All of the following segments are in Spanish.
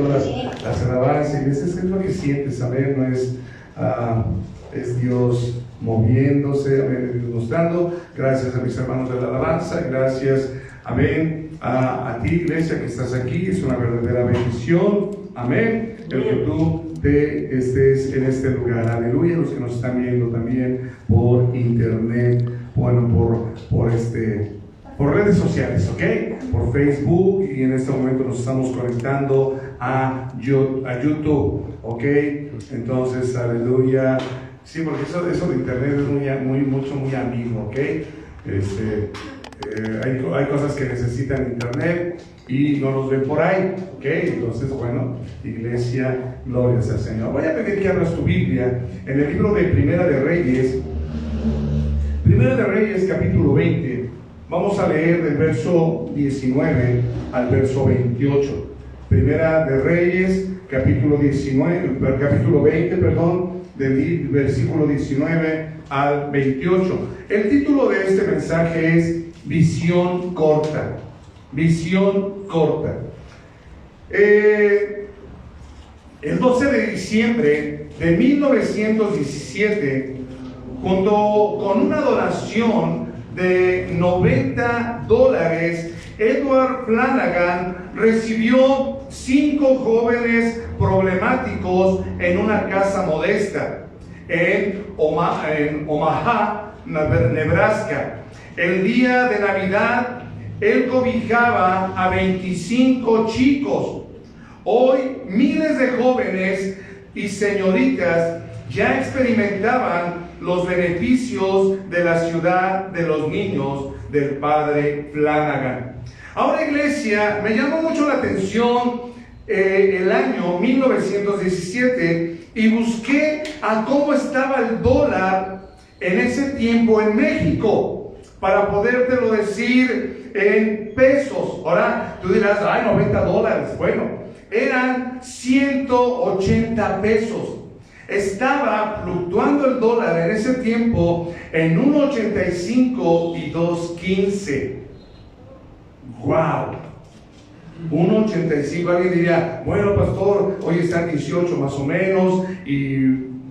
las alabanzas, y es lo que sientes, amén, no es, es Dios moviéndose, amén, Dios mostrando. Gracias a mis hermanos de la alabanza, gracias, amén, a ti, iglesia, que estás aquí, es una verdadera bendición, amén, el que tú estés en este lugar, aleluya. Los que nos están viendo también por internet, bueno, por redes sociales, ¿ok? Por Facebook, y en este momento nos estamos conectando a YouTube, ¿ok? Entonces, aleluya. Sí, porque eso de internet es muy amigo, ¿ok? Hay cosas que necesitan internet y no los ven por ahí, ¿ok? Entonces, bueno, iglesia, gloria al Señor. Voy a pedir que abras tu Biblia en el libro de Primera de Reyes capítulo 20. Vamos a leer del verso 19 al verso 28. Primera de Reyes, capítulo 20, del versículo 19 al 28. El título de este mensaje es Visión corta. Visión corta. El 12 de diciembre de 1917, junto con una donación de $90, Edward Flanagan recibió 5 jóvenes problemáticos en una casa modesta en Omaha, Nebraska. El día de Navidad, él cobijaba a 25 chicos. Hoy, miles de jóvenes y señoritas ya experimentaban los beneficios de la ciudad de los niños del padre Flanagan. Ahora, iglesia, me llamó mucho la atención el año 1917 y busqué a cómo estaba el dólar en ese tiempo en México para podértelo decir en pesos. Ahora tú dirás, ay, $90. Bueno, eran 180 pesos. Estaba fluctuando el dólar en ese tiempo en 1.85 y 2.15. ¡Wow! 1.85. Alguien diría, bueno, pastor, hoy están 18 más o menos. Y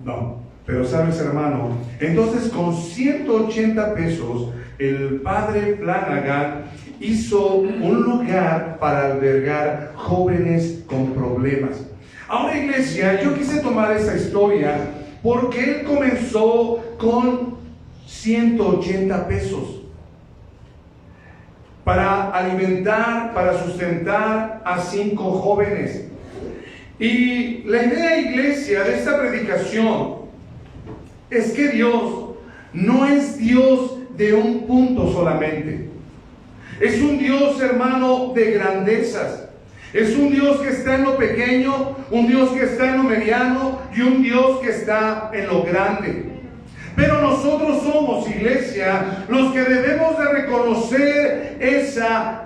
no, pero sabes, hermano, entonces con 180 pesos el padre Flanagan hizo un lugar para albergar jóvenes con problemas. Ahora, iglesia, yo quise tomar esa historia porque él comenzó con 180 pesos para alimentar, para sustentar a 5 jóvenes. Y la idea, iglesia, de esta predicación es que Dios no es Dios de un punto solamente. Es un Dios, hermano, de grandezas. Es un Dios que está en lo pequeño, un Dios que está en lo mediano y un Dios que está en lo grande. Pero nosotros somos, iglesia, los que debemos de reconocer esa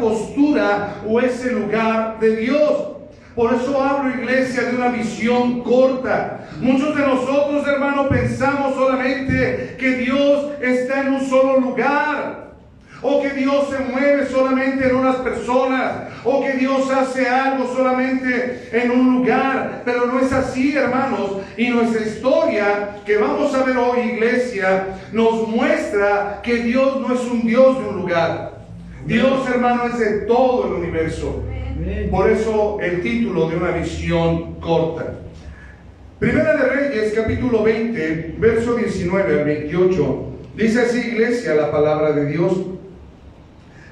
postura o ese lugar de Dios. Por eso hablo, iglesia, de una visión corta. Muchos de nosotros, hermano, pensamos solamente que Dios está en un solo lugar, o que Dios se mueve solamente en unas personas, o que Dios hace algo solamente en un lugar. Pero no es así, hermanos. Y nuestra historia que vamos a ver hoy, iglesia, nos muestra que Dios no es un Dios de un lugar. Dios, hermano, es de todo el universo. Por eso el título de una visión corta. Primera de Reyes, capítulo 20, verso 19 al 28. Dice así, iglesia, la palabra de Dios.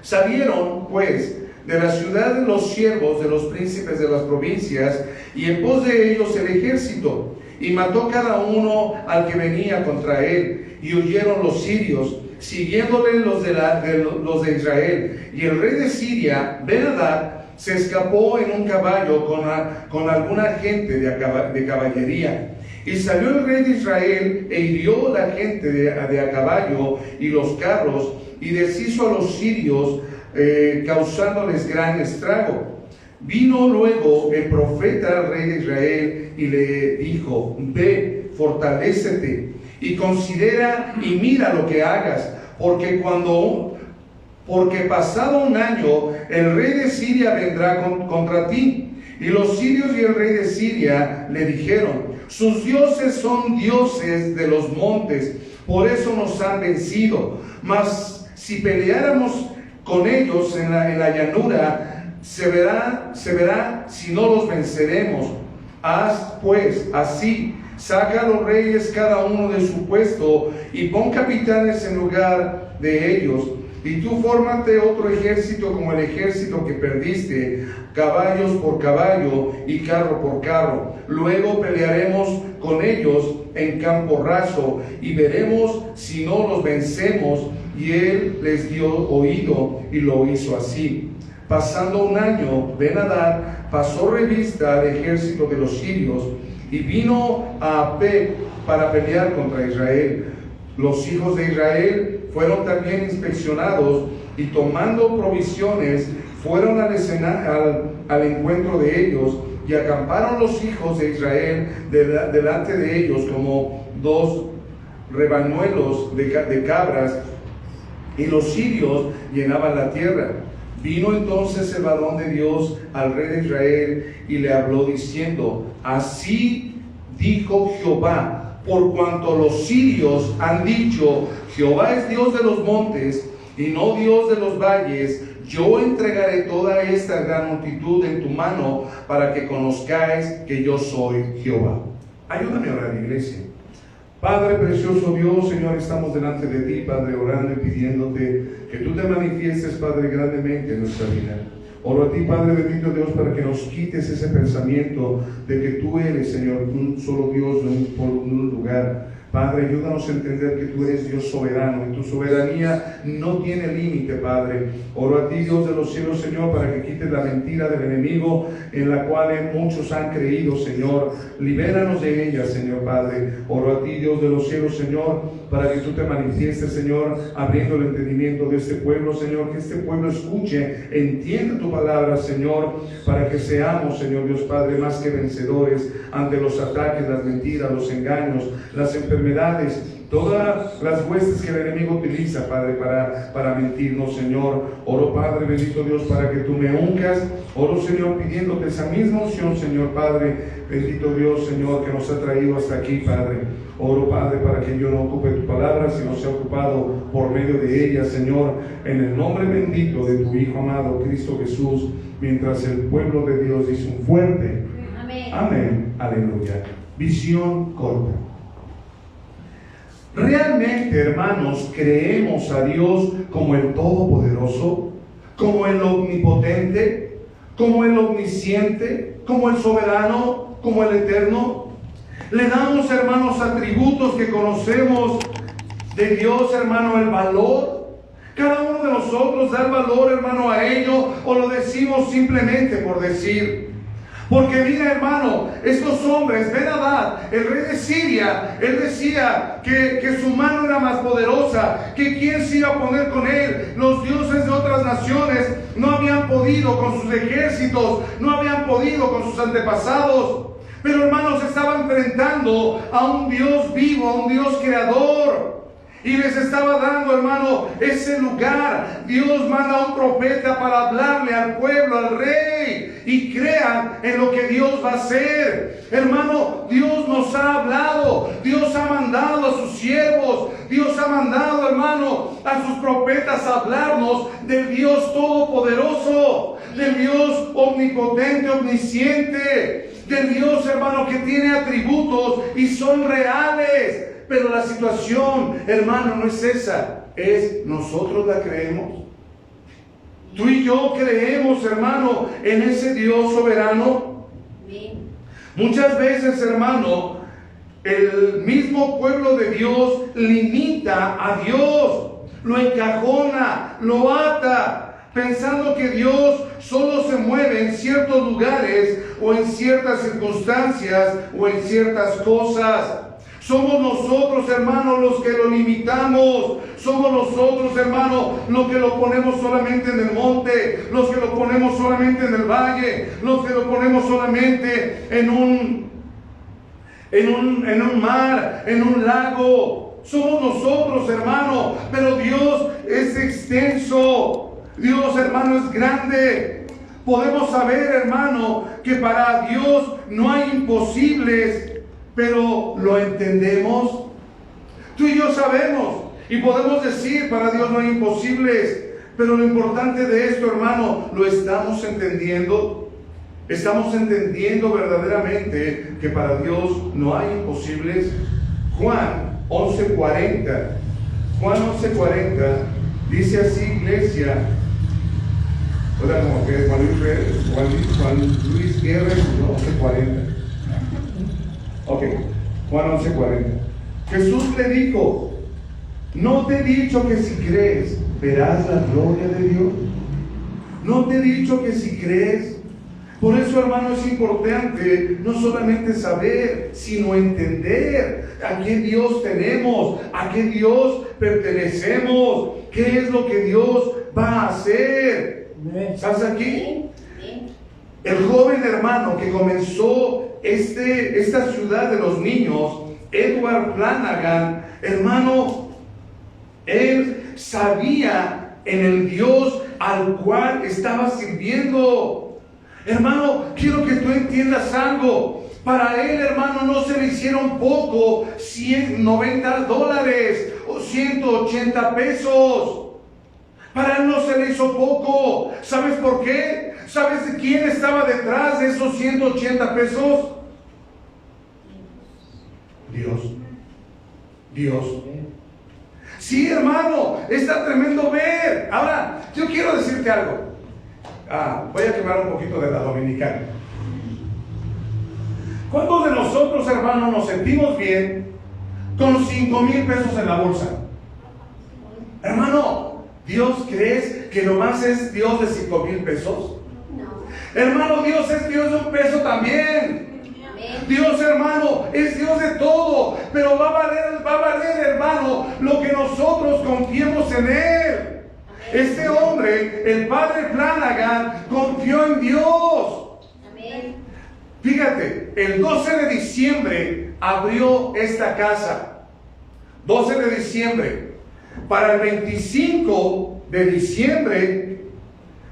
Salieron, pues, de la ciudad de los siervos de los príncipes de las provincias, y en pos de ellos el ejército, y mató cada uno al que venía contra él, y huyeron los sirios, siguiéndole los de Israel. Y el rey de Siria, Ben-Hadad, se escapó en un caballo con alguna gente de caballería. Y salió el rey de Israel e hirió la gente de a caballo y los carros, y deshizo a los sirios, causándoles gran estrago. Vino luego el profeta al rey de Israel y le dijo: ve, fortalécete y considera y mira lo que hagas, porque pasado un año el rey de Siria vendrá contra ti. Y los sirios y el rey de Siria le dijeron: sus dioses son dioses de los montes, por eso nos han vencido. Mas si peleáramos con ellos en la llanura, se verá si no los venceremos. Haz pues así: saca a los reyes cada uno de su puesto y pon capitanes en lugar de ellos. Y tú fórmate otro ejército como el ejército que perdiste, caballos por caballo y carro por carro. Luego pelearemos con ellos en campo raso y veremos si no los vencemos. Y él les dio oído y lo hizo así. Pasando un año, Ben-Hadad pasó revista al ejército de los sirios y vino a Apec para pelear contra Israel. Los hijos de Israel fueron también inspeccionados y tomando provisiones fueron al encuentro de ellos, y acamparon los hijos de Israel delante de ellos como dos rebañuelos de cabras, y los sirios llenaban la tierra. Vino entonces el varón de Dios al rey de Israel y le habló diciendo: así dijo Jehová, por cuanto los sirios han dicho: Jehová es Dios de los montes y no Dios de los valles, yo entregaré toda esta gran multitud en tu mano para que conozcáis que yo soy Jehová. Ayúdame a orar, iglesia. Padre precioso Dios, Señor, estamos delante de ti, Padre, orando y pidiéndote que tú te manifiestes, Padre, grandemente en nuestra vida. Oro a ti, Padre bendito Dios, para que nos quites ese pensamiento de que tú eres, Señor, un solo Dios por un lugar. Padre, ayúdanos a entender que tú eres Dios soberano y tu soberanía no tiene límite, Padre. Oro a ti, Dios de los cielos, Señor, para que quites la mentira del enemigo en la cual muchos han creído, Señor. Libéranos de ella, Señor, Padre. Oro a ti, Dios de los cielos, Señor, para que tú te manifiestes, Señor, abriendo el entendimiento de este pueblo, Señor, que este pueblo escuche, entienda tu palabra, Señor, para que seamos, Señor Dios Padre, más que vencedores ante los ataques, las mentiras, los engaños, las enfermedades, todas las huestes que el enemigo utiliza, Padre, para mentirnos, Señor. Oro, Padre bendito Dios, para que tú me unjas. Oro, Señor, pidiéndote esa misma unción, Señor Padre bendito Dios, Señor, que nos ha traído hasta aquí, Padre. Oro, Padre, para que yo no ocupe tu palabra, sino sea ocupado por medio de ella, Señor, en el nombre bendito de tu Hijo amado, Cristo Jesús, mientras el pueblo de Dios dice un fuerte amén. Amén, aleluya. Visión corta. ¿Realmente, hermanos, creemos a Dios como el Todopoderoso, como el Omnipotente, como el Omnisciente, como el Soberano, como el Eterno? Le damos, hermanos, atributos que conocemos de Dios, hermano, el valor. Cada uno de nosotros da el valor, hermano, a ello, o lo decimos simplemente por decir. Porque mira, hermano, estos hombres, Ben-Hadad, el rey de Siria, él decía que su mano era más poderosa, que quién se iba a poner con él. Los dioses de otras naciones no habían podido con sus ejércitos, no habían podido con sus antepasados. Pero, hermanos, estaba enfrentando a un Dios vivo, a un Dios creador. Y les estaba dando, hermano, ese lugar. Dios manda a un profeta para hablarle al pueblo, al rey. Y crean en lo que Dios va a hacer. Hermano, Dios nos ha hablado. Dios ha mandado a sus siervos. Dios ha mandado, hermano, a sus profetas a hablarnos del Dios todopoderoso. Del Dios omnipotente, omnisciente. Del Dios, hermano, que tiene atributos y son reales. Pero la situación, hermano, no es esa. Es nosotros la creemos. Tú y yo creemos, hermano, en ese Dios soberano. Muchas veces, hermano, el mismo pueblo de Dios limita a Dios. Lo encajona, lo ata, pensando que Dios solo se mueve en ciertos lugares o en ciertas circunstancias o en ciertas cosas. Somos nosotros, hermanos, los que lo limitamos. Somos nosotros, hermanos, los que lo ponemos solamente en el monte, los que lo ponemos solamente en el valle, los que lo ponemos solamente en un mar, en un lago. Somos nosotros, hermano, pero Dios es extenso. Dios, hermano, es grande. Podemos saber, hermano, que para Dios no hay imposibles, pero ¿lo entendemos? Tú y yo sabemos y podemos decir, para Dios no hay imposibles, pero lo importante de esto, hermano, ¿lo estamos entendiendo? ¿Estamos entendiendo verdaderamente que para Dios no hay imposibles? Juan 11:40. Juan 11:40 dice así, iglesia. Ahora como que Juan Luis Guerra, 11:40. Ok, Juan 11:40. Jesús le dijo: ¿no te he dicho que si crees verás la gloria de Dios? ¿No te he dicho que si crees? Por eso, hermano, es importante no solamente saber, sino entender a qué Dios tenemos, a qué Dios pertenecemos, qué es lo que Dios va a hacer. ¿Estás aquí? El joven hermano que comenzó esta ciudad de los niños, Edward Flanagan, hermano, él sabía en el Dios al cual estaba sirviendo. Hermano, quiero que tú entiendas algo. Para él, hermano, no se le hicieron poco $190 o 180 pesos. Para él no se le hizo poco. ¿Sabes por qué? ¿Sabes de quién estaba detrás de esos 180 pesos? Dios. Sí, hermano, está tremendo ver. Ahora, yo quiero decirte algo. Voy a quemar un poquito de la dominicana. ¿Cuántos de nosotros, hermano, nos sentimos bien con 5,000 pesos en la bolsa? Hermano, ¿Dios crees que nomás es Dios de 5,000 pesos? No. Hermano, Dios es Dios de un peso también. Dios, hermano, es Dios de todo, pero va a valer, hermano, lo que nosotros confiemos en Él. Este hombre, el padre Flanagan, confió en Dios. Amén. Fíjate, el 12 de diciembre abrió esta casa. 12 de diciembre. Para el 25 de diciembre,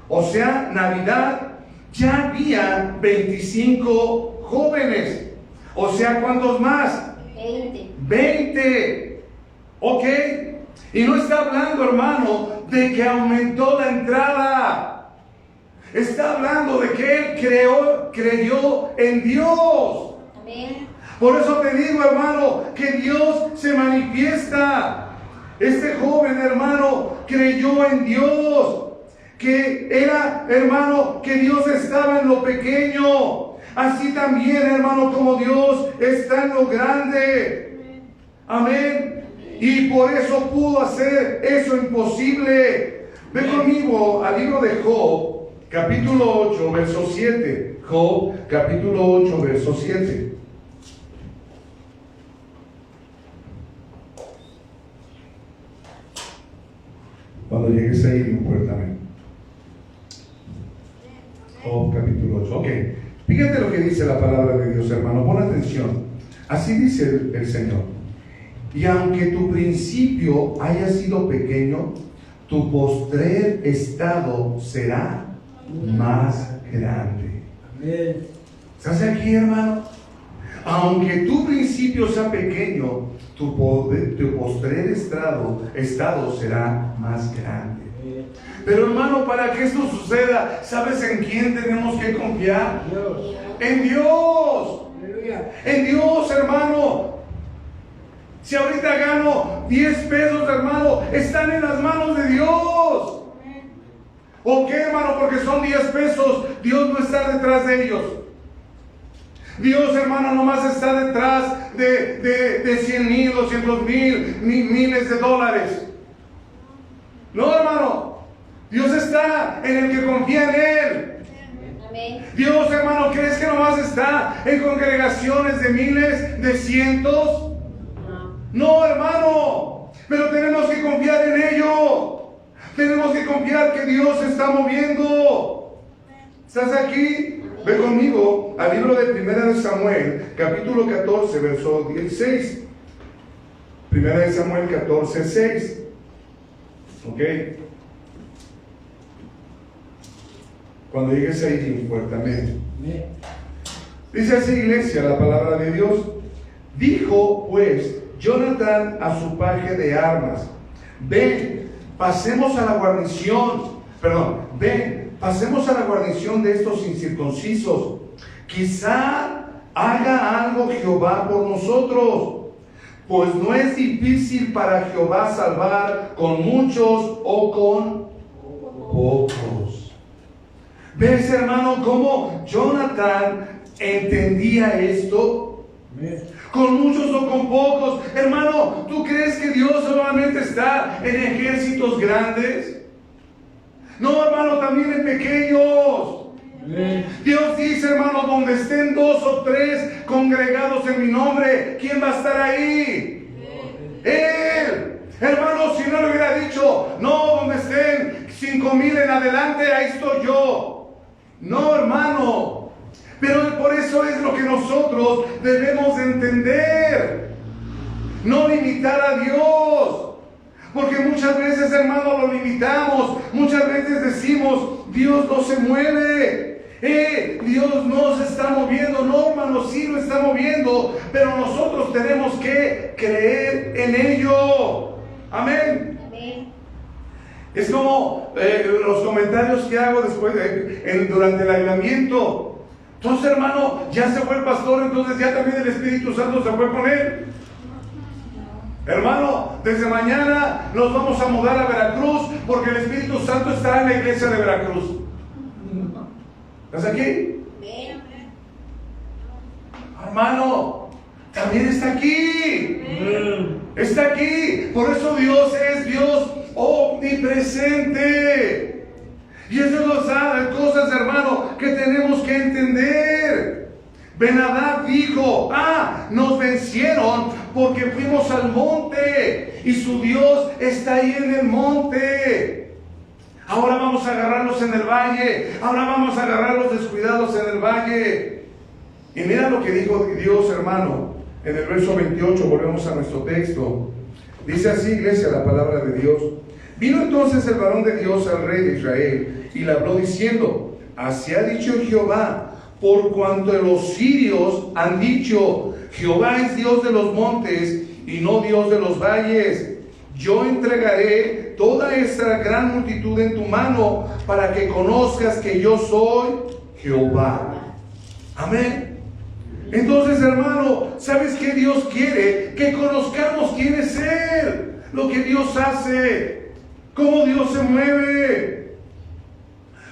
o sea, Navidad, ya había 25 jóvenes. O sea, ¿cuántos más? 20. ¿Ok? Y no está hablando, hermano, de que aumentó la entrada. Está hablando de que él creyó en Dios. Amén. Por eso te digo, hermano, que Dios se manifiesta. Este joven, hermano, creyó en Dios. Que era, hermano, que Dios estaba en lo pequeño. Así también, hermano, como Dios está en lo grande. Amén. Y por eso pudo hacer eso imposible. Ve conmigo al libro de Job, capítulo 8, verso 7. Job, capítulo 8, verso 7. Cuando llegues ahí, dime puertamente. Job, capítulo 8. Ok, fíjate lo que dice la palabra de Dios, hermano. Pon atención. Así dice el Señor. Y aunque tu principio haya sido pequeño, tu postrer estado será más grande. Amén. ¿Estás aquí, hermano? Aunque tu principio sea pequeño, tu postrer estado será más grande. Pero, hermano, para que esto suceda, ¿sabes en quién tenemos que confiar? Dios. En Dios. En Dios, hermano. Si ahorita gano 10 pesos, hermano, están en las manos de Dios. ¿O qué, hermano? Porque son 10 pesos, Dios no está detrás de ellos. Dios, hermano, nomás está detrás de 100,000, 200,000, miles de dólares. No, hermano. Dios está en el que confía en Él. Amén. Dios, hermano, ¿crees que nomás está en congregaciones de miles, de cientos? No, hermano, pero tenemos que confiar en ello. Tenemos que confiar que Dios se está moviendo. ¿Estás aquí? Ve conmigo al libro de Primera de Samuel, capítulo 14, verso 16. Primera de Samuel 14, 6. ¿Ok? Cuando llegues ahí, bien fuerte, amén. Dice así, iglesia, la palabra de Dios. Dijo pues Jonatán a su paje de armas: ven, pasemos a la guarnición de estos incircuncisos. Quizá haga algo Jehová por nosotros, pues no es difícil para Jehová salvar con muchos o con pocos. ¿Ves, hermano, cómo Jonatán entendía esto? Con muchos o con pocos. Hermano, ¿tú crees que Dios solamente está en ejércitos grandes? No, hermano, también en pequeños. Dios dice, hermano, donde estén 2 o 3 congregados en mi nombre, ¿quién va a estar ahí? Él. Hermano, si no le hubiera dicho, no, donde estén 5,000 en adelante, ahí estoy yo. No, hermano. Pero por eso es lo que nosotros debemos entender. No limitar a Dios. Porque muchas veces, hermano, lo limitamos. Muchas veces decimos, Dios no se mueve. Dios no se está moviendo. No, hermano, sí lo está moviendo. Pero nosotros tenemos que creer en ello. Amén. Es como los comentarios que hago después durante el avivamiento. Entonces, hermano, ya se fue el pastor, entonces ya también el Espíritu Santo se fue con él. Hermano, desde mañana nos vamos a mudar a Veracruz porque el Espíritu Santo está en la iglesia de Veracruz. ¿Estás aquí? Hermano, también está aquí. Está aquí. Por eso Dios es Dios omnipresente. Y eso nos da cosas, hermano, que tenemos que entender. Ben-Hadad dijo, nos vencieron porque fuimos al monte y su Dios está ahí en el monte. Ahora vamos a agarrarlos en el valle. Ahora vamos a agarrar los descuidados en el valle. Y mira lo que dijo Dios, hermano, en el verso 28, volvemos a nuestro texto. Dice así, iglesia, la palabra de Dios. Vino entonces el varón de Dios al rey de Israel y le habló diciendo: así ha dicho Jehová, por cuanto los sirios han dicho, Jehová es Dios de los montes y no Dios de los valles. Yo entregaré toda esta gran multitud en tu mano para que conozcas que yo soy Jehová. Amén. Entonces, hermano, ¿sabes qué Dios quiere? Que conozcamos quién es Él, lo que Dios hace, cómo Dios se mueve,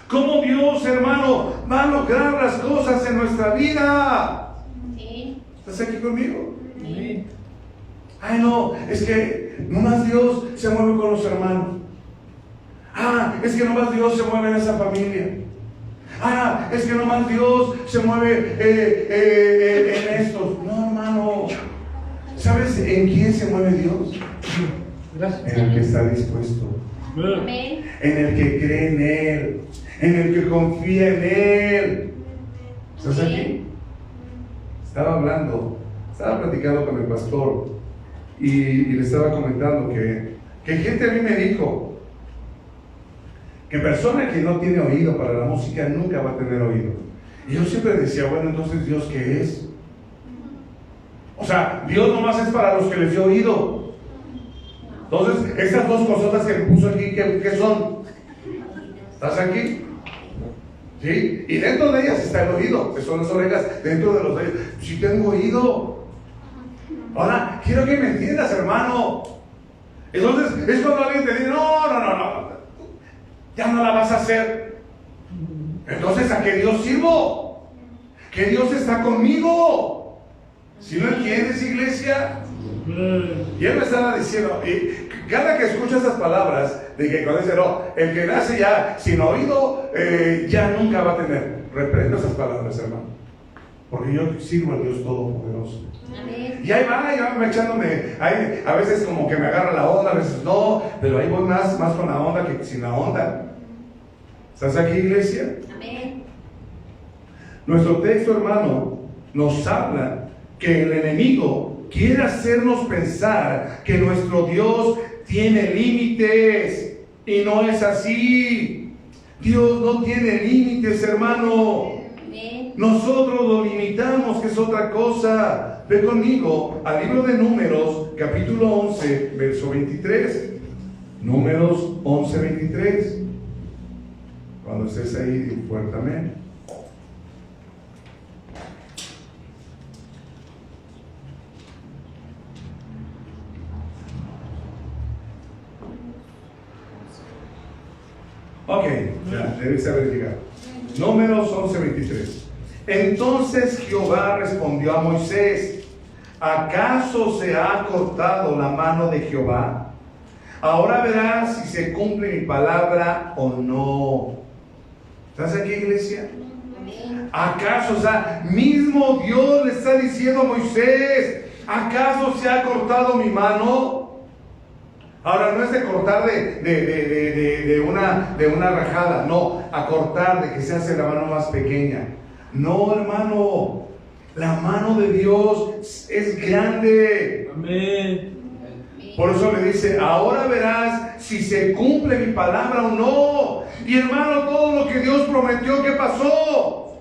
cómo Dios, hermano, va a lograr las cosas en nuestra vida. Sí. ¿Estás aquí conmigo? Sí. Ay, no, es que nomás Dios se mueve con los hermanos. Es que nomás Dios se mueve en esa familia. Es que nomás Dios se mueve en estos. No, hermano. ¿Sabes en quién se mueve Dios? Gracias. En el que está dispuesto. Amén. En el que cree en Él. En el que confía en Él. ¿Estás aquí? Estaba platicando con el pastor y le estaba comentando que gente a mí me dijo que persona que no tiene oído para la música nunca va a tener oído. Y yo siempre decía, bueno, entonces ¿Dios qué es? O sea, Dios nomás es para los que les dio oído. Entonces, estas dos cosas que me puso aquí, ¿qué son? ¿Estás aquí? ¿Sí? Y dentro de ellas está el oído, que son las orejas, dentro de los oídos. Si tengo oído. Ahora, quiero que me entiendas, hermano. Entonces, es cuando alguien te dice, no, ya no la vas a hacer. Entonces, ¿a qué Dios sirvo? ¿Que Dios está conmigo? Si no entiendes, iglesia. Y él me estaba diciendo, y cada que escucha esas palabras, de que cuando dice, no, el que nace ya sin oído, ya nunca va a tener. Reprendo esas palabras, hermano. Porque yo sirvo al Dios Todopoderoso. Amén. Y ahí va echándome, ahí, a veces como que me agarra la onda, a veces no, pero ahí voy más con la onda que sin la onda. ¿Estás aquí, iglesia? Amén. Nuestro texto, hermano, nos habla que el enemigo quiere hacernos pensar que nuestro Dios tiene límites, y no es así. Dios no tiene límites, hermano. Nosotros lo limitamos, que es otra cosa. Ve conmigo al libro de Números, capítulo 11, verso 23. Números 11, 23. Cuando estés ahí, di fuertemente. Ok, ya, debes saber llegar. Números 11, 23. Entonces Jehová respondió a Moisés: ¿acaso se ha cortado la mano de Jehová? Ahora verás si se cumple mi palabra o no. ¿Estás aquí, iglesia? ¿Acaso, o sea, mismo Dios le está diciendo a Moisés: ¿acaso se ha cortado mi mano? Ahora, no es de cortar de una rajada, no, a cortar de que se hace la mano más pequeña. No, hermano, la mano de Dios es grande. Amén. Por eso le dice: ahora verás si se cumple mi palabra o no. Y hermano, todo lo que Dios prometió, ¿qué pasó?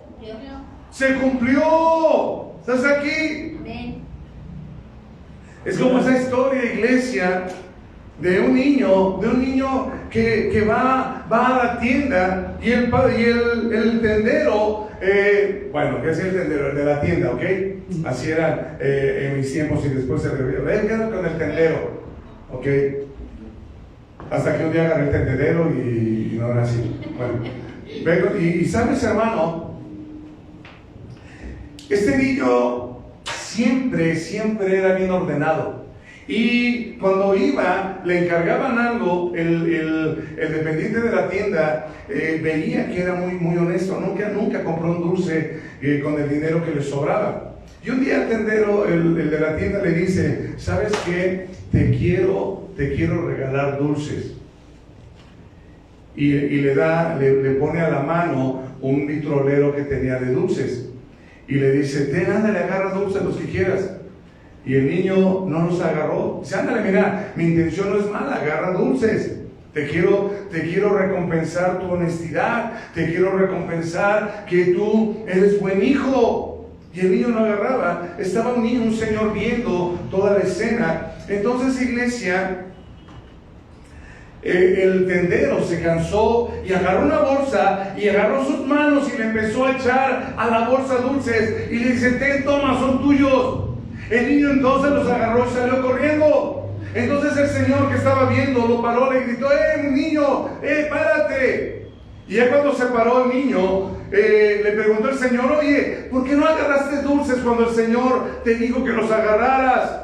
Se cumplió. ¿Estás aquí? Es como esa historia, iglesia, de un niño que va a la tienda y el tendero, bueno, ¿qué es el tendero? El de la tienda, ¿ok? Así era en mis tiempos y después se revió. Vengan con el tendero, ¿ok? Hasta que un día agarré el tendedero y no era así. Bueno, y sabes, hermano, este niño siempre era bien ordenado. Y cuando iba, le encargaban algo, el dependiente de la tienda veía que era muy honesto, nunca compró un dulce con el dinero que le sobraba. Y un día el tendero, el de la tienda, le dice: ¿sabes qué? Te quiero regalar dulces. Y le pone a la mano un vitrolero que tenía de dulces. Y le dice: ándale, agarra dulces los que quieras. Y el niño no los agarró. Dice: ándale, mira, mi intención no es mala, agarra dulces. Te quiero recompensar tu honestidad, te quiero recompensar que tú eres buen hijo. Y el niño no agarraba. Estaba un señor viendo toda la escena. Entonces, iglesia, el tendero se cansó y agarró una bolsa y agarró sus manos y le empezó a echar a la bolsa dulces. Y le dice: ten, toma, son tuyos. El niño entonces los agarró y salió corriendo. Entonces el señor que estaba viendo lo paró, le gritó: niño, párate. Y ya cuando se paró el niño, le preguntó el señor: oye, ¿por qué no agarraste dulces cuando el señor te dijo que los agarraras?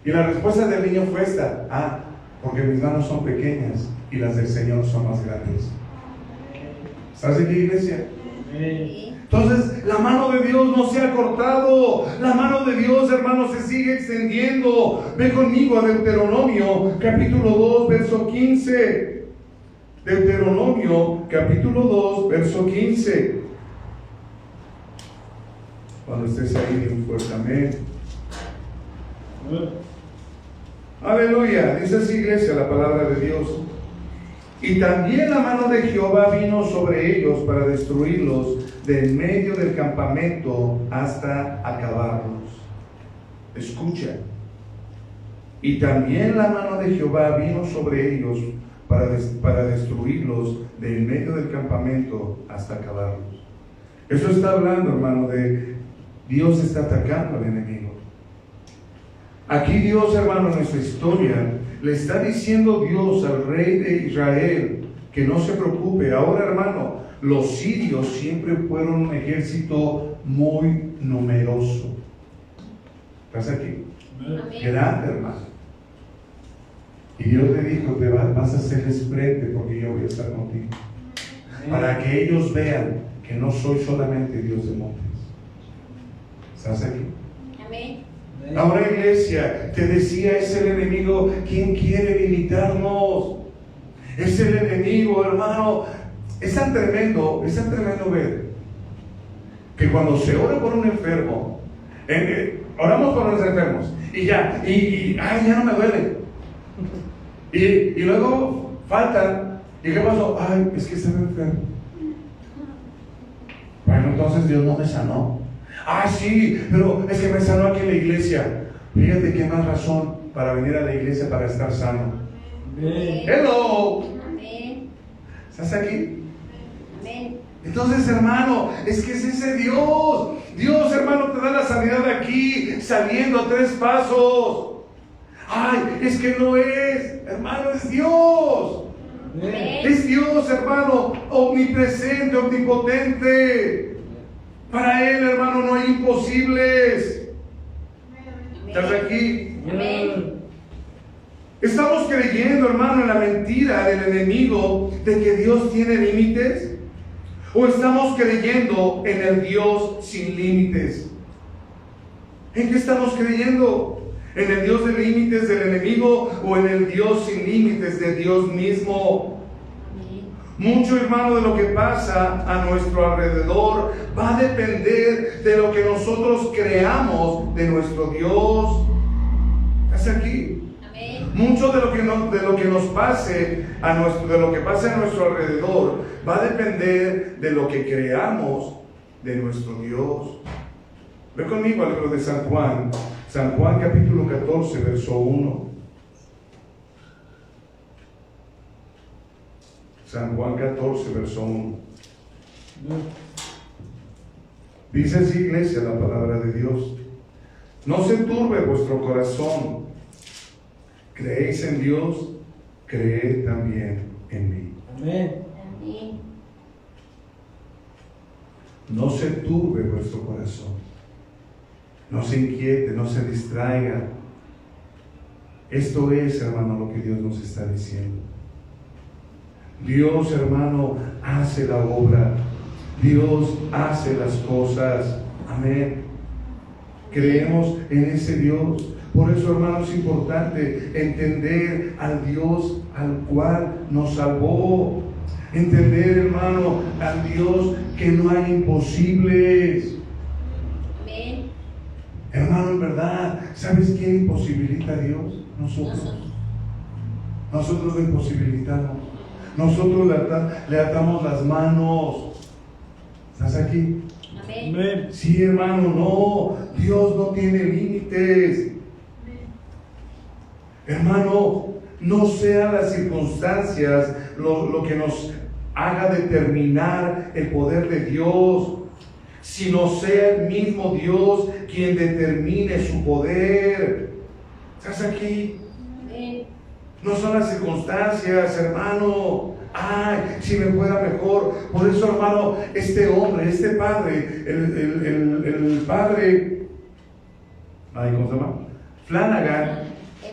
Y la respuesta del niño fue esta: porque mis manos son pequeñas y las del Señor son más grandes. ¿Estás aquí, iglesia? Entonces, la mano de Dios no se ha cortado. La mano de Dios, hermanos, se sigue extendiendo. Ve conmigo a Deuteronomio, capítulo 2, verso 15. Deuteronomio, capítulo 2, verso 15. Cuando estés ahí, di un fuerte amén. Aleluya. Dice así, iglesia, la palabra de Dios: y también la mano de Jehová vino sobre ellos para destruirlos de en medio del campamento hasta acabarlos. Escucha. Y también la mano de Jehová vino sobre ellos para destruirlos de en medio del campamento hasta acabarlos. Eso está hablando, hermano, de Dios está atacando al enemigo. Aquí Dios, hermano, en nuestra historia, le está diciendo Dios al rey de Israel que no se preocupe. Ahora, hermano, los sirios siempre fueron un ejército muy numeroso. ¿Estás aquí? Grande, hermano. Y Dios le dijo: vas a hacerles frente porque yo voy a estar contigo. Para que ellos vean que no soy solamente Dios de montes. ¿Estás aquí? Amén. Ahora, iglesia, te decía, es el enemigo quien quiere limitarnos. Es el enemigo, hermano. Es tan tremendo ver que cuando se ora por un enfermo, oramos por los enfermos y ya no me duele. Y luego faltan ¿Y qué pasó? Ay, es que estaba enfermo. Bueno, entonces Dios no me sanó. Ah, sí, pero es que me sanó aquí en la iglesia. Fíjate qué más razón para venir a la iglesia para estar sano. Amén. Hello. Amén. ¿Estás aquí? Amén. Entonces, hermano, es que es ese Dios. Dios, hermano, te da la sanidad aquí, saliendo a 3 pasos. Ay, es que no es, hermano, es Dios. Amén. Es Dios, hermano, omnipresente, omnipotente. Para Él, hermano, no hay imposibles. ¿Estás aquí? Amén. ¿Estamos creyendo, hermano, en la mentira del enemigo de que Dios tiene límites? ¿O estamos creyendo en el Dios sin límites? ¿En qué estamos creyendo? ¿En el Dios de límites del enemigo o en el Dios sin límites de Dios mismo? Mucho, hermano, de lo que pasa a nuestro alrededor va a depender de lo que nosotros creamos de nuestro Dios. ¿Estás aquí? Amén. Mucho de lo que nos pase de lo que pase a nuestro alrededor va a depender de lo que creamos de nuestro Dios. Ve conmigo al libro de San Juan capítulo 14, verso 1. San Juan 14, verso 1. Dice así, iglesia, la palabra de Dios: no se turbe vuestro corazón. Creéis en Dios, creed también en mí. Amén. Amén. No se turbe vuestro corazón. No se inquiete, no se distraiga. Esto es, hermano, lo que Dios nos está diciendo. Dios, hermano, hace la obra. Dios hace las cosas. Amén. Creemos en ese Dios. Por eso, hermano, es importante entender al Dios al cual nos salvó. Entender, hermano, al Dios que no hay imposibles. Amén. Hermano, en verdad, ¿sabes quién imposibilita a Dios? Nosotros lo imposibilitamos. Nosotros le atamos las manos. ¿Estás aquí? Amén. Sí, hermano, no. Dios no tiene límites. Hermano, no sean las circunstancias lo que nos haga determinar el poder de Dios, sino sea el mismo Dios quien determine su poder. ¿Estás aquí? Amén. No son las circunstancias, hermano. Ay, si me fuera mejor. Por eso, hermano, este hombre, este padre, el padre, ¿cómo se llama? Flanagan,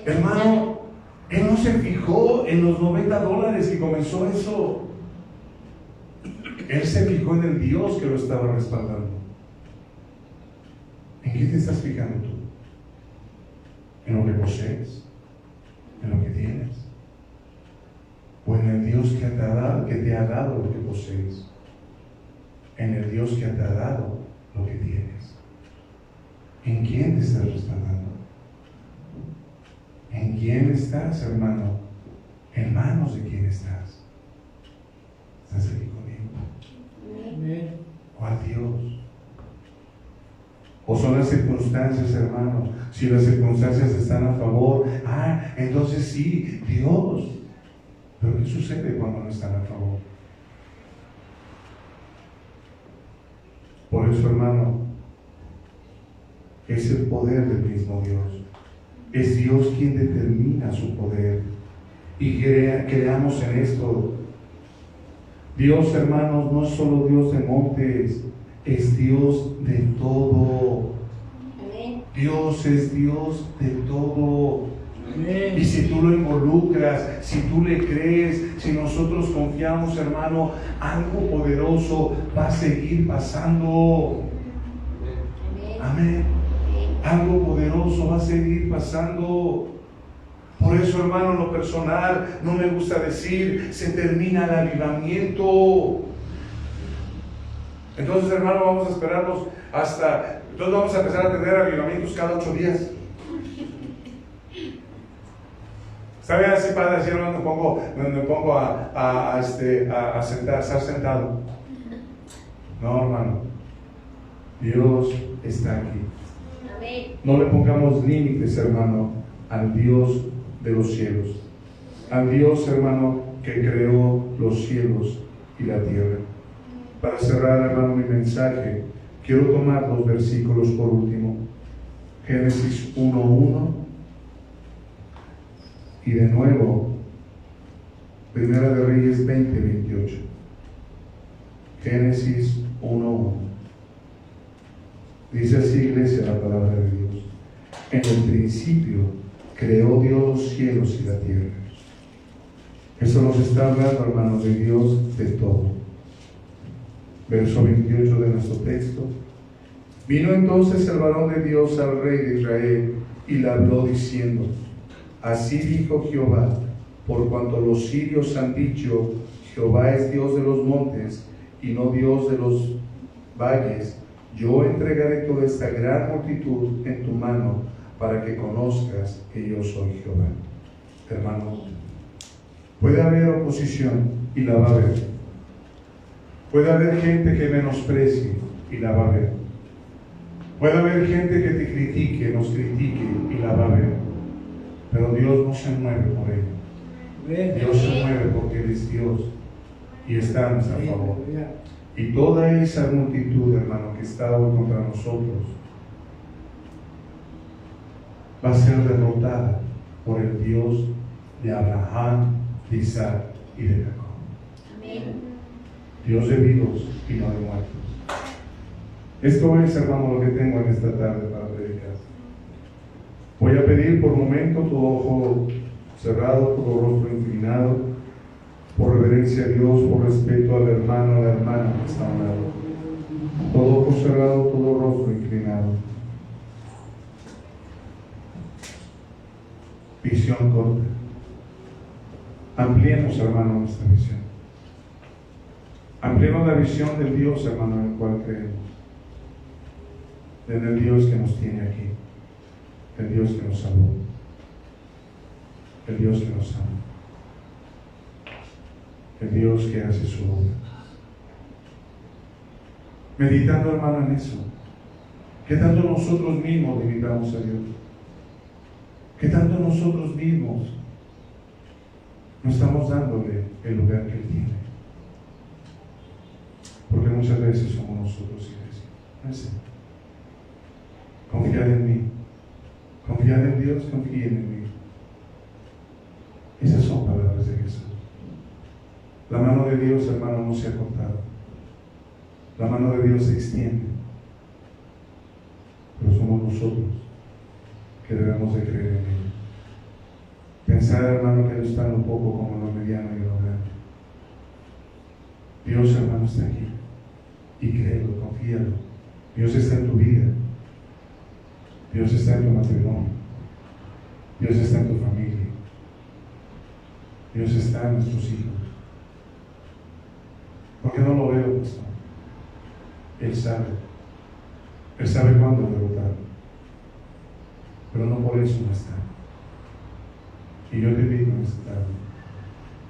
hermano, él no se fijó en los $90 que comenzó eso. Él se fijó en el Dios que lo estaba respaldando. ¿En qué te estás fijando tú? ¿En lo que posees? ¿En lo que tienes? ¿O en el Dios que te ha dado lo que posees? ¿En el Dios que te ha dado lo que tienes? ¿En quién te estás respaldando? ¿En quién estás, hermano? ¿En manos de quién estás? ¿Estás aquí conmigo? Amén. ¿Cuál Dios? ¿O son las circunstancias, hermano? Si las circunstancias están a favor, entonces sí, Dios. Pero ¿qué sucede cuando no están a favor? Por eso, hermano, es el poder del mismo Dios. Es Dios quien determina su poder. Y creamos en esto. Dios, hermanos, no es solo Dios de montes, es Dios de todo. Amén. Dios es Dios de todo. Amén. Y si tú lo involucras, si tú le crees, si nosotros confiamos, hermano, algo poderoso va a seguir pasando. Amén. Algo poderoso va a seguir pasando. Por eso, hermano, en lo personal, no me gusta decir, se termina el avivamiento. Entonces, hermano, vamos a esperarnos entonces vamos a empezar a tener avivamientos cada 8 días. ¿Sabe así, padre? Así no me pongo a estar sentado. No, hermano. Dios está aquí. Amén. No le pongamos límites, hermano, al Dios de los cielos. Al Dios, hermano, que creó los cielos y la tierra. Para cerrar, hermano, mi mensaje, quiero tomar 2 versículos por último. Génesis 1:1 y de nuevo Primera de Reyes 20:28. Génesis 1:1. Dice así, iglesia, la palabra de Dios. En el principio creó Dios los cielos y la tierra. Eso nos está hablando, hermanos, de Dios de todo. Verso 28 de nuestro texto. Vino entonces el varón de Dios al rey de Israel y le habló diciendo: así dijo Jehová, por cuanto los sirios han dicho, Jehová es Dios de los montes y no Dios de los valles, yo entregaré toda esta gran multitud en tu mano para que conozcas que yo soy Jehová. Hermano, puede haber oposición y la va a haber. Puede haber gente que menosprecie y la va a haber. Puede haber gente que te critique, nos critique y la va a haber. Pero Dios no se mueve por ello. Dios se mueve porque Él es Dios y está a nuestro favor. Y toda esa multitud, hermano, que está hoy contra nosotros, va a ser derrotada por el Dios de Abraham, de Isaac y de Jacob. Amén. Dios de vivos y no de muertos. Esto es, hermano, lo que tengo en esta tarde para predicar. Voy a pedir por momento tu ojo cerrado, tu rostro inclinado, por reverencia a Dios, por respeto al hermano, a la hermana que está a un lado. Todo ojo cerrado, todo rostro inclinado. Visión corta. Ampliemos, hermano, nuestra visión. Ampliemos la visión del Dios, hermano, en el cual creemos. En el Dios que nos tiene aquí. El Dios que nos salvó. El Dios que nos ama. El Dios que hace su obra. Meditando, hermano, en eso. ¿Qué tanto nosotros mismos limitamos a Dios? ¿Qué tanto nosotros mismos no estamos dándole el lugar que Él tiene? Porque muchas veces somos nosotros, iglesia. No es Él. Confiar en mí. Confiar en Dios, confíen en mí. Esas son palabras de Jesús. La mano de Dios, hermano, no se ha cortado. La mano de Dios se extiende. Pero somos nosotros que debemos de creer en Él. Pensar, hermano, que no está en lo poco como en lo mediano y en lo grande. Dios, hermano, está aquí. Y créelo, confíalo. Dios está en tu vida. Dios está en tu matrimonio. Dios está en tu familia. Dios está en nuestros hijos. ¿Por qué no lo veo, pastor? Él sabe. Él sabe cuándo derrotarlo. Pero no por eso no está. Y yo te invito en esta tarde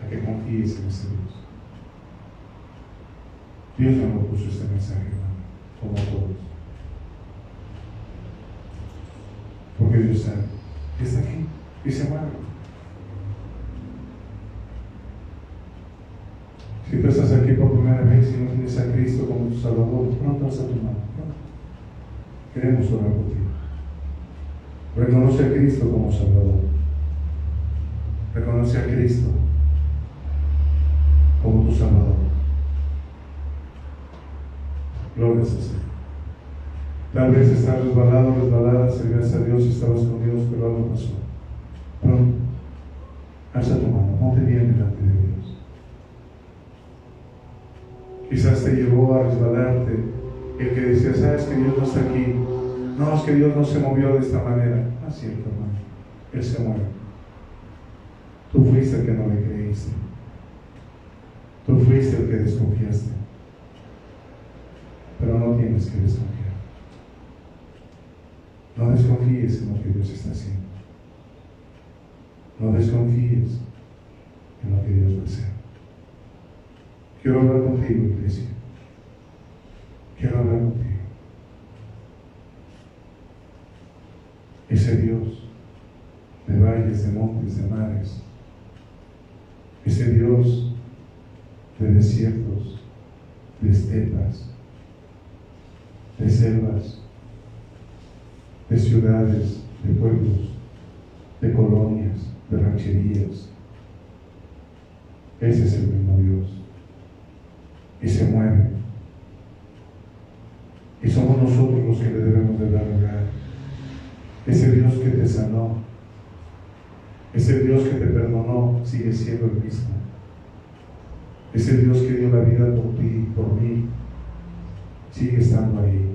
a que confíes en ese Dios. Dios no nos puso este mensaje, hermano, como todos. Porque Dios sabe que está aquí y se mueve. Si tú estás aquí por primera vez y no tienes a Cristo como tu Salvador, pronto alza tu mano. Queremos orar por ti. Reconoce a Cristo como Salvador. Reconoce a Cristo como tu Salvador. Gloria a Dios. Tal vez estás resbalado, resbalada, gracias a Dios estabas con Dios, pero algo pasó. Pronto, alza tu mano, ponte bien delante de Dios. Quizás te llevó a resbalarte el que decía, sabes que Dios no está aquí. No, es que Dios no se movió de esta manera. No es cierto, hermano. Él se mueve. Tú fuiste el que no le creíste. Tú fuiste el que desconfiaste. Pero no tienes que desconfiar. No desconfíes en lo que Dios está haciendo. No desconfíes en lo que Dios va a hacer. Quiero hablar contigo, iglesia. Quiero hablar contigo. Ese Dios de valles, de montes, de mares, ese Dios de desiertos, de estepas, de selvas, de ciudades, de pueblos, de colonias, de rancherías. Ese es el mismo Dios. Y se mueve. Y somos nosotros los que le debemos de dar lugar. Ese Dios que te sanó, ese Dios que te perdonó, sigue siendo el mismo. Ese Dios que dio la vida por ti, por mí, sigue estando ahí.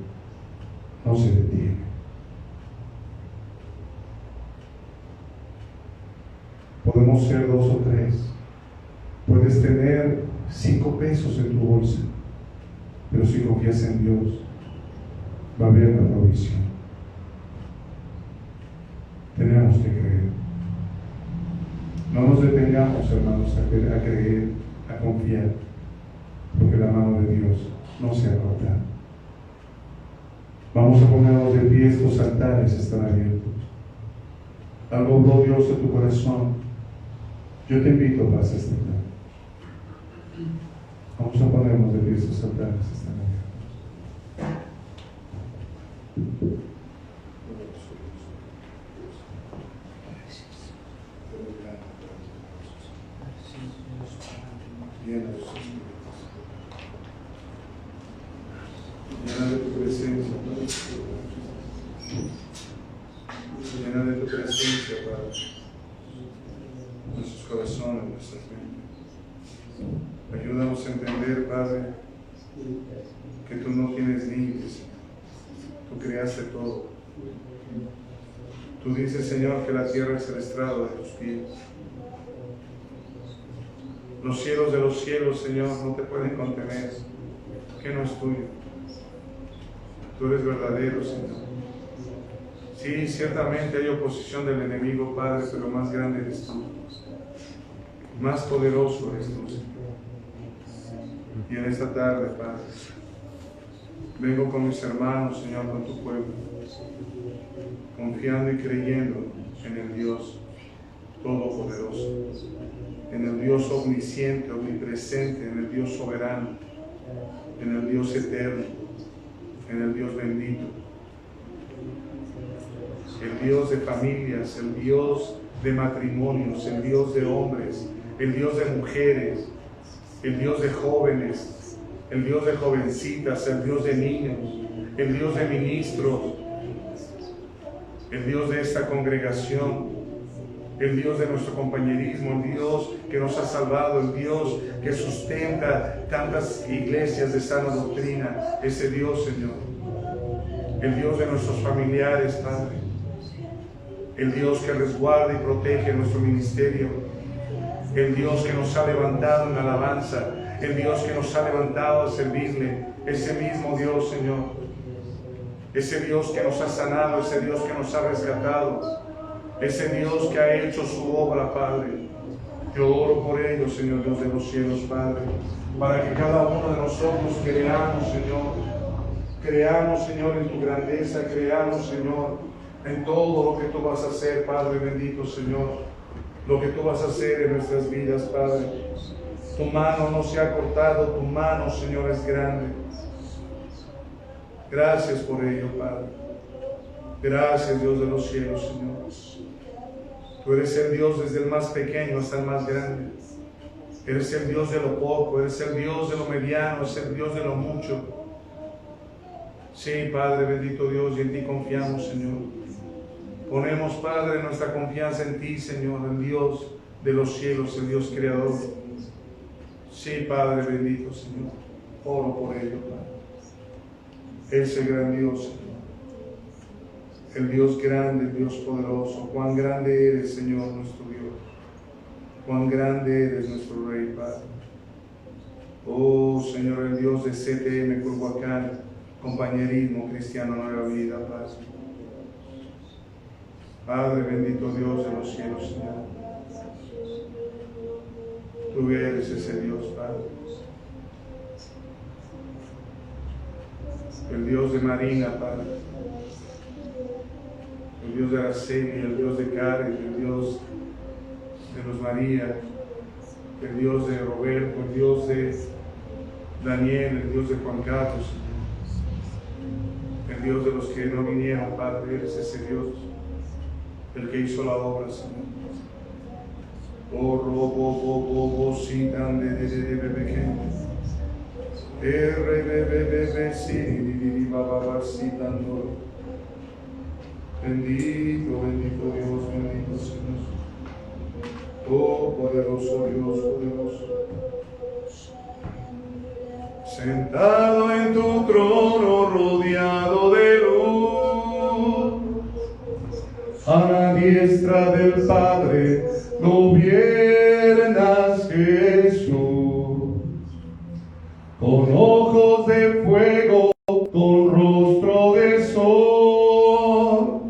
No se detiene. Podemos ser 2 o 3. Puedes tener 5 pesos en tu bolsa, pero si confías en Dios, va a haber la provisión. Tenemos que creer. No nos detengamos, hermanos, a creer, a confiar, porque la mano de Dios no se agota. Vamos a ponernos de pie, estos altares están abiertos. Algo habló Dios de tu corazón. Yo te invito a pasar esta tarde. Vamos a ponernos de pie, estos altares están abiertos. Llena de sus espíritus. Llena de tu presencia, Padre. Llena de tu presencia, Padre. Nuestros corazones, nuestras mentes. Ayúdanos a entender, Padre, que tú no tienes límites. Tú creaste todo. Tú dices, Señor, que la tierra es el estrado de tus pies. Los cielos de los cielos, Señor, no te pueden contener, que no es tuyo. Tú eres verdadero, Señor. Sí, ciertamente hay oposición del enemigo, Padre, pero más grande eres tú. Más poderoso eres tú, Señor. Y en esta tarde, Padre, vengo con mis hermanos, Señor, con tu pueblo, confiando y creyendo en el Dios Todopoderoso, en el Dios omnisciente, omnipresente, en el Dios soberano, en el Dios eterno, en el Dios bendito, el Dios de familias, el Dios de matrimonios, el Dios de hombres, el Dios de mujeres, el Dios de jóvenes, el Dios de jovencitas, el Dios de niños, el Dios de ministros, el Dios de esta congregación, el Dios de nuestro compañerismo, el Dios que nos ha salvado, el Dios que sustenta tantas iglesias de sana doctrina, ese Dios, Señor, el Dios de nuestros familiares, Padre, el Dios que resguarda y protege nuestro ministerio, el Dios que nos ha levantado en alabanza, el Dios que nos ha levantado a servirle, ese mismo Dios, Señor, ese Dios que nos ha sanado, ese Dios que nos ha rescatado, ese Dios que ha hecho su obra, Padre. Yo oro por ellos, Señor Dios de los cielos, Padre, para que cada uno de nosotros creamos, Señor, en tu grandeza, creamos, Señor, en todo lo que tú vas a hacer, Padre bendito, Señor, lo que tú vas a hacer en nuestras vidas, Padre. Tu mano no se ha cortado, tu mano, Señor, es grande. Gracias por ello, Padre. Gracias, Dios de los cielos, Señor. Tú eres el Dios desde el más pequeño hasta el más grande. Eres el Dios de lo poco, eres el Dios de lo mediano, eres el Dios de lo mucho. Sí, Padre bendito Dios, y en ti confiamos, Señor. Ponemos, Padre, nuestra confianza en ti, Señor, el Dios de los cielos, el Dios creador. Sí, Padre bendito, Señor. Oro por ello, Padre. Ese gran Dios, Señor. El Dios grande, el Dios poderoso. Cuán grande eres, Señor, nuestro Dios. Cuán grande eres, nuestro Rey, Padre. Oh, Señor, el Dios de CTM, Culhuacán, Compañerismo Cristiano Nueva Vida, Padre. Padre bendito Dios de los cielos, Señor. Tú eres ese Dios, Padre. El Dios de Marina, Padre. El Dios de Araceli, el Dios de Karen, el Dios de Luz María, el Dios de Roberto, el Dios de Daniel, el Dios de Juan Carlos, el Dios de los que no vinieron, Padre. Eres ese Dios, el que hizo la obra, Señor. Oh, robo, si tan de bebé, si dando. Bendito, bendito Dios, bendito Señor. Oh, poderoso Dios, poderoso. Sentado en tu trono, rodeado de luz, a la diestra del Padre gobiernas, Jesús, con ojos de fuego, con rostro de sol.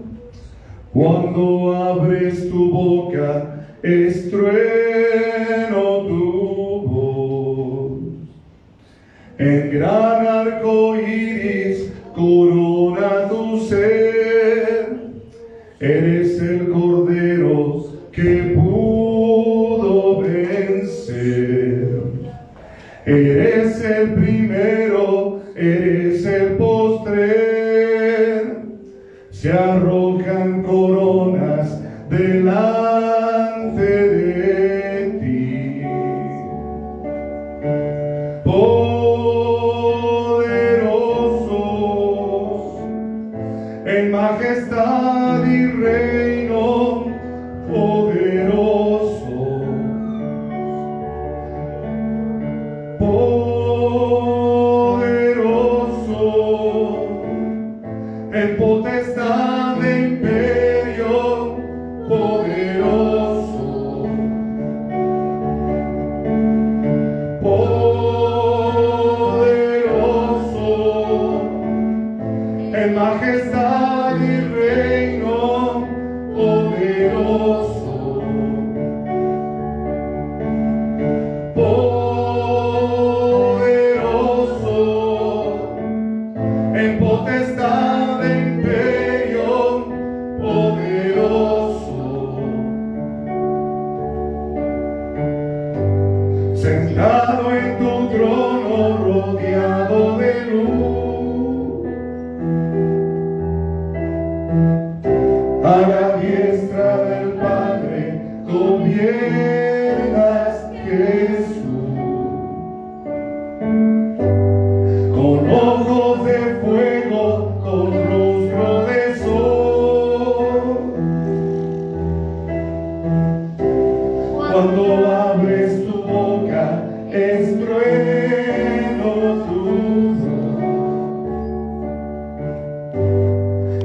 Cuando abres tu boca, es trueno tu voz. En gran arco iris corona tu ser. Eres el Cordero que pudo vencer. Eres el primero, eres el postrer. Se arrojan coronas delante de ti. Poderosos en majestad y reino, poderosos. En potestad de imperio, poderoso. Poderoso. En majestad y reino, poderoso. Poderoso. En potestad de imperio, poderoso. Sentado en tu trono, rodeado de luz, a la diestra del Padre gobiernas, Jesús, con ojos de fuego, con rostro de sol. Cuando abres tu boca, es trueno tu voz.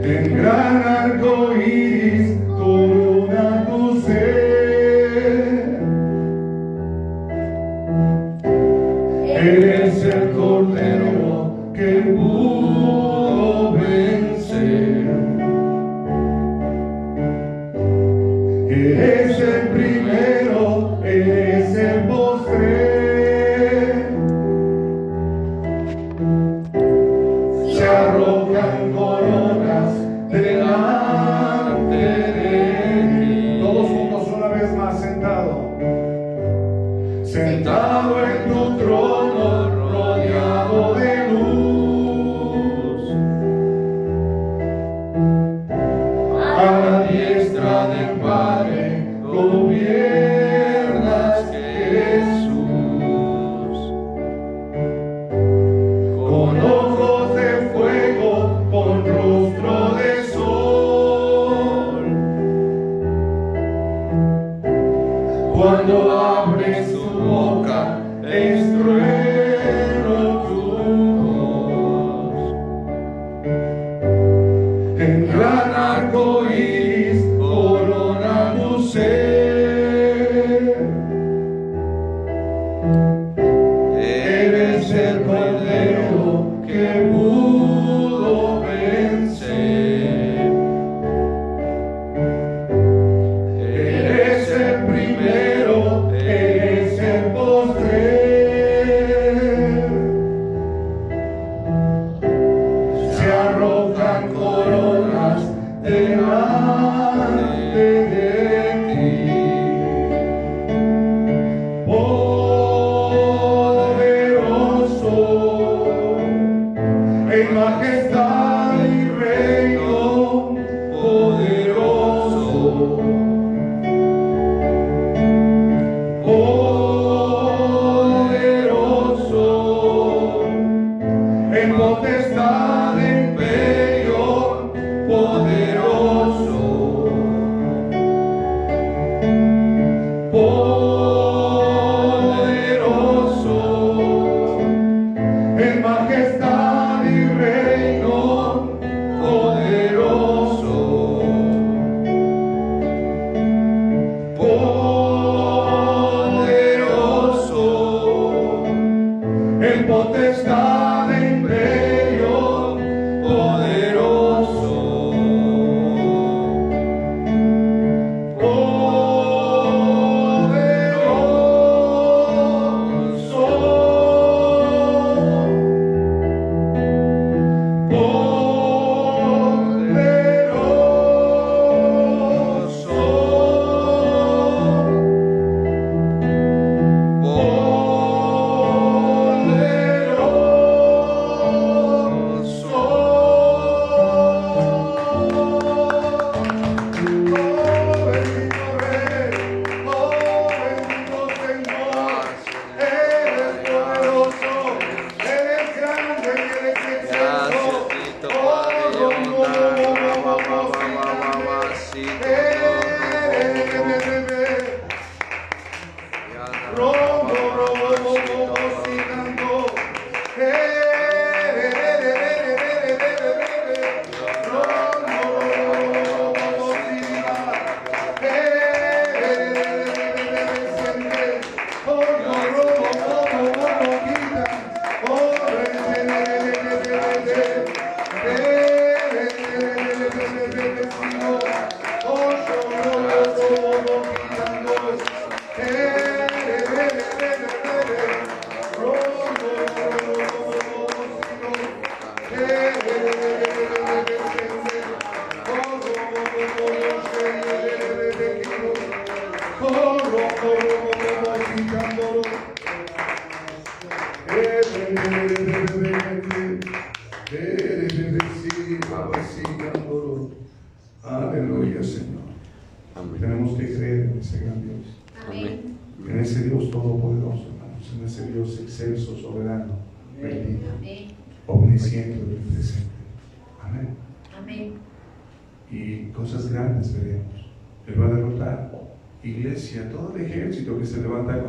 En gran arco iris corona tu ser. Eres el Cordero que pudo vencer. Eres el primero, eres el postrer. Se arrojan coronas delante de ti. Todos juntos una vez más, sentado en tu trono, rodeado de luz, a la diestra del Padre gobiernas, Jesús, con ojos de fuego, con rostro de sol. Cuando abres tu boca, es trueno tu voz. En gran arco iris corona tu ser. Debemos de creer en ese gran Dios, Amén. en ese Dios todopoderoso, hermanos, en ese Dios excelso, soberano, bendito, Amén. omnisciente, omnipresente. Amén. Amén. Y cosas grandes veremos. Él va a derrotar iglesia, todo el ejército que se levanta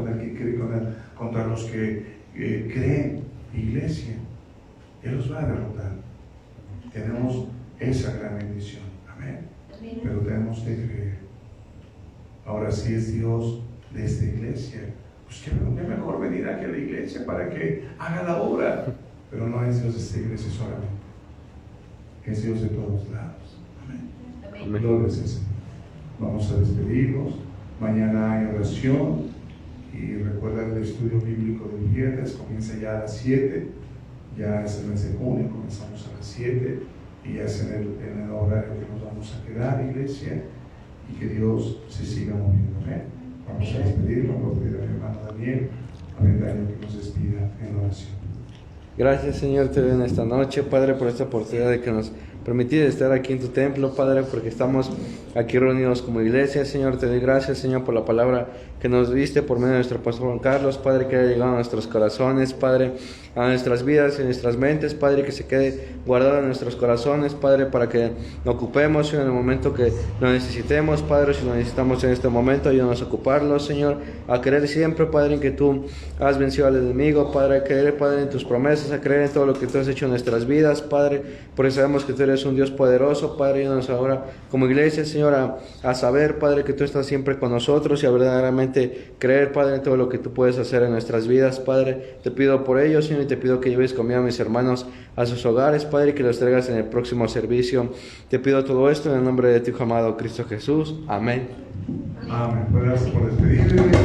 contra los que creen, iglesia. Él los va a derrotar. Tenemos esa gran bendición. Amén. Amén. Pero tenemos que creer. Ahora, si es Dios de esta iglesia, pues qué mejor venir aquí a la iglesia para que haga la obra. Pero no es Dios de esta iglesia solamente, es Dios de todos lados. Amén. Amén. Gloria al Señor. Vamos a despedirnos. Mañana hay oración. Y recuerda el estudio bíblico del viernes, comienza ya a las 7. Ya es el mes de junio, comenzamos a las 7. Y ya es en el horario que nos vamos a quedar, iglesia. Y que Dios se siga moviendo. Amén. Vamos a despedirnos. Voy a pedir a mi hermano Daniel, que nos despida en oración. Gracias, Señor, te doy en esta noche, Padre, por esta oportunidad de que nos permitiste estar aquí en tu templo, Padre, porque estamos aquí reunidos como iglesia. Señor, te doy gracias, Señor, por la palabra que nos diste por medio de nuestro pastor Juan Carlos, Padre, que haya llegado a nuestros corazones, Padre, a nuestras vidas y nuestras mentes, Padre, que se quede guardado en nuestros corazones, Padre, para que lo ocupemos en el momento que lo necesitemos, Padre. Si lo necesitamos en este momento, ayúdanos a ocuparlo, Señor, a creer siempre, Padre, en que tú has vencido al enemigo, Padre, a creer, Padre, en tus promesas, a creer en todo lo que tú has hecho en nuestras vidas, Padre, porque sabemos que tú eres un Dios poderoso, Padre. Ayúdanos ahora como iglesia, Señor, a saber, Padre, que tú estás siempre con nosotros y a verdaderamente creer, Padre, en todo lo que tú puedes hacer en nuestras vidas, Padre. Te pido por ello, Señor, y te pido que lleves conmigo a mis hermanos a sus hogares, Padre, y que los traigas en el próximo servicio. Te pido todo esto en el nombre de tu Hijo amado Cristo Jesús. Amén. Amén. Gracias por despedirme.